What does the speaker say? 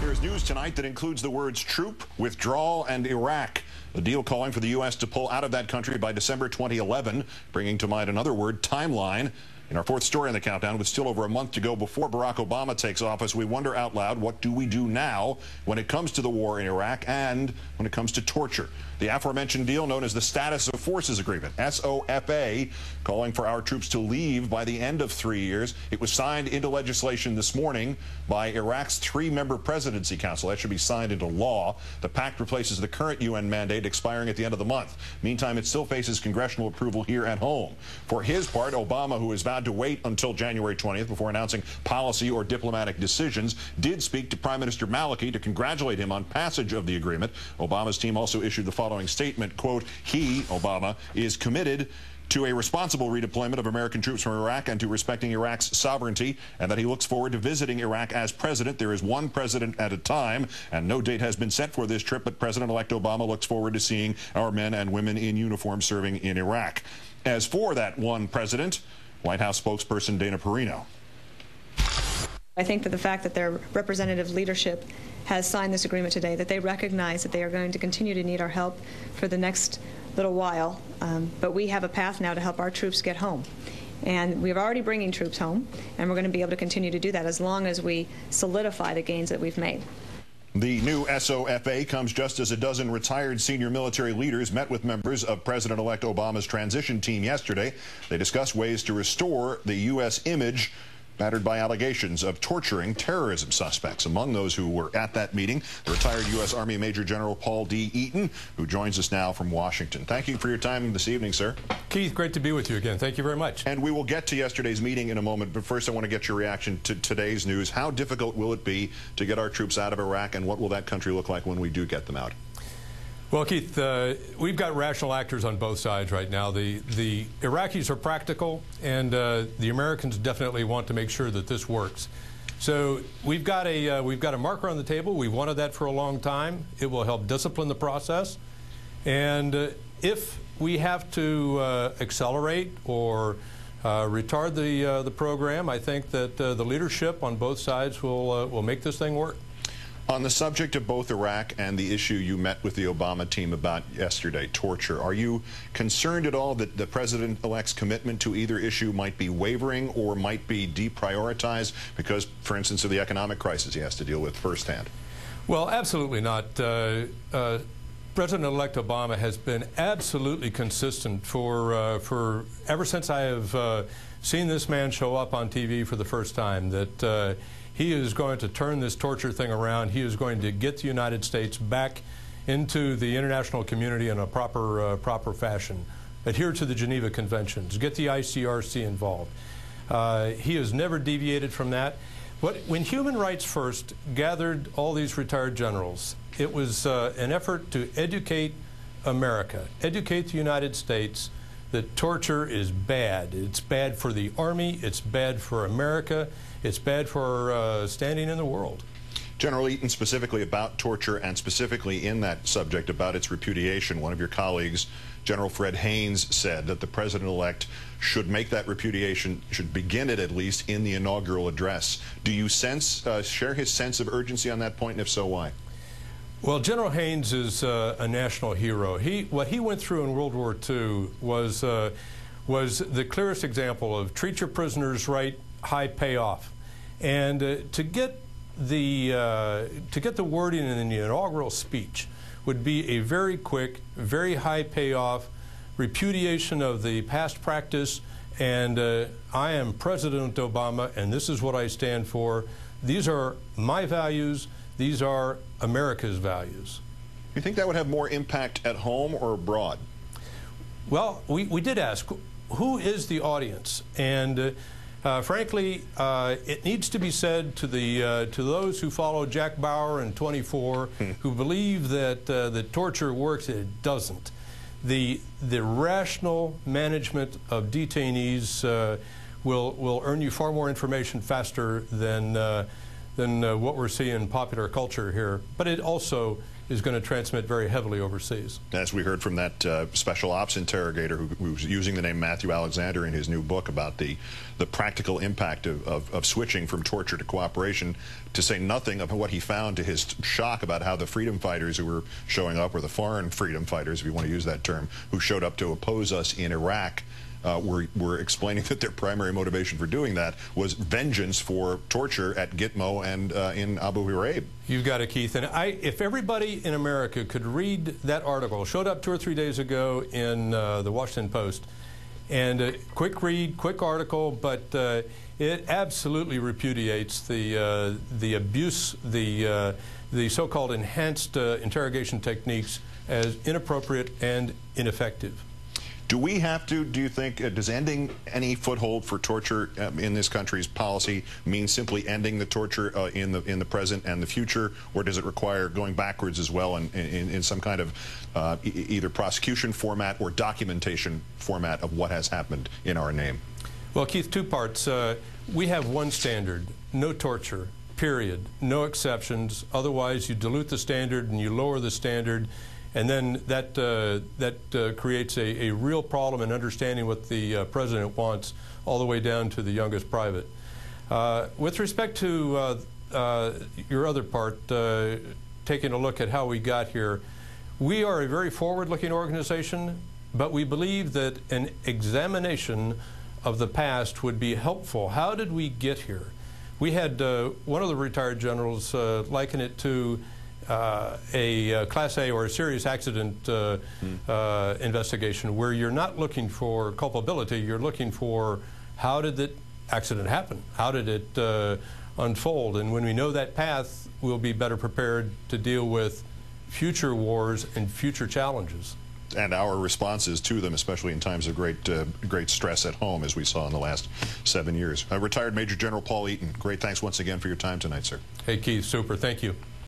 There's news tonight that includes the words troop, withdrawal, and Iraq. The deal calling for the U.S. to pull out of that country by December 2011, bringing to mind another word, timeline. In our fourth story on the countdown, with still over a month to go before Barack Obama takes office, we wonder out loud, what do we do now when it comes to the war in Iraq and when it comes to torture? The aforementioned deal, known as the Status of Forces Agreement, SOFA, calling for our troops to leave by the end of 3 years. It was signed into legislation this morning by Iraq's 3-member presidency council. That should be signed into law. The pact replaces the current UN mandate expiring at the end of the month. Meantime, it still faces congressional approval here at home. For his part, Obama, who is vowed to wait until January 20th before announcing policy or diplomatic decisions, did speak to Prime Minister Maliki to congratulate him on passage of the agreement. Obama's team also issued the following statement, quote, he, Obama, is committed to a responsible redeployment of American troops from Iraq and to respecting Iraq's sovereignty, and that he looks forward to visiting Iraq as president. There is one president at a time, and no date has been set for this trip, but President-elect Obama looks forward to seeing our men and women in uniform serving in Iraq. As for that one president, White House spokesperson Dana Perino. I think that the fact that their representative leadership has signed this agreement today, that they recognize that they are going to continue to need our help for the next little while, but we have a path now to help our troops get home. And we're already bringing troops home, and we're going to be able to continue to do that as long as we solidify the gains that we've made. The new SOFA comes just as a dozen retired senior military leaders met with members of President-elect Obama's transition team yesterday. They discussed ways to restore the U.S. image battered by allegations of torturing terrorism suspects. Among those who were at that meeting, the retired U.S. Army Major General Paul D. Eaton, who joins us now from Washington. Thank you for your time this evening, sir. Keith, great to be with you again. Thank you very much. And we will get to yesterday's meeting in a moment, but first I want to get your reaction to today's news. How difficult will it be to get our troops out of Iraq, and what will that country look like when we do get them out? Well, Keith, we've got rational actors on both sides right now. The Iraqis are practical, and the Americans definitely want to make sure that this works. So we've got a marker on the table. We've wanted that for a long time. It will help discipline the process. And if we have to accelerate or retard the program, I think that the leadership on both sides will make this thing work. On the subject of both Iraq and the issue you met with the Obama team about yesterday, torture, are you concerned at all that the President-elect's commitment to either issue might be wavering or might be deprioritized because, for instance, of the economic crisis he has to deal with firsthand? Well, absolutely not. President-elect Obama has been absolutely consistent for ever since I have seen this man show up on TV for the first time, that he is going to turn this torture thing around. He is going to get the United States back into the international community in a proper fashion, adhere to the Geneva Conventions, get the ICRC involved. He has never deviated from that. When Human Rights First gathered all these retired generals, it was an effort to educate America, educate the United States that torture is bad. It's bad for the Army, it's bad for America, it's bad for standing in the world. General Eaton, specifically about torture and specifically in that subject about its repudiation, one of your colleagues, General Fred Haynes, said that the President-elect should make that repudiation, should begin it at least, in the inaugural address. Do you share his sense of urgency on that point, and if so, why? Well, General Haynes is a national hero. What he went through in World War II was the clearest example of treat your prisoners right, high payoff. And to get the wording in the inaugural speech would be a very quick, very high payoff repudiation of the past practice. And I am President Obama, and this is what I stand for. These are my values. These are America's values. You think that would have more impact at home or abroad? Well, we did ask, who is the audience? And frankly, it needs to be said to those who follow Jack Bauer and 24, who believe that torture works. It doesn't. The rational management of detainees will earn you far more information faster than what we're seeing in popular culture here. But it also is going to transmit very heavily overseas. As we heard from that special ops interrogator who's using the name Matthew Alexander in his new book about the practical impact of switching from torture to cooperation, to say nothing of what he found to his shock about how the freedom fighters who were showing up, or the foreign freedom fighters, if you want to use that term, who showed up to oppose us in Iraq, were explaining that their primary motivation for doing that was vengeance for torture at Gitmo and in Abu Ghraib. You've got it, Keith. And if everybody in America could read that article, showed up 2 or 3 days ago in the Washington Post, and quick read, quick article, but it absolutely repudiates the abuse, the so-called enhanced interrogation techniques as inappropriate and ineffective. Do we have to, do you think, does ending any foothold for torture in this country's policy mean simply ending the torture in the present and the future, or does it require going backwards as well in some kind of either prosecution format or documentation format of what has happened in our name? Well, Keith, 2 parts. We have one standard: no torture, period. No exceptions. Otherwise, you dilute the standard and you lower the standard. And then that creates a real problem in understanding what the president wants, all the way down to the youngest private. With respect to your other part, taking a look at how we got here, we are a very forward-looking organization, but we believe that an examination of the past would be helpful. How did we get here? We had one of the retired generals liken it to a Class A or a serious accident investigation, where you're not looking for culpability, you're looking for how did the accident happen? How did it unfold? And when we know that path, we'll be better prepared to deal with future wars and future challenges. And our responses to them, especially in times of great stress at home, as we saw in the last 7 years. Retired Major General Paul Eaton, great thanks once again for your time tonight, sir. Hey, Keith, super. Thank you.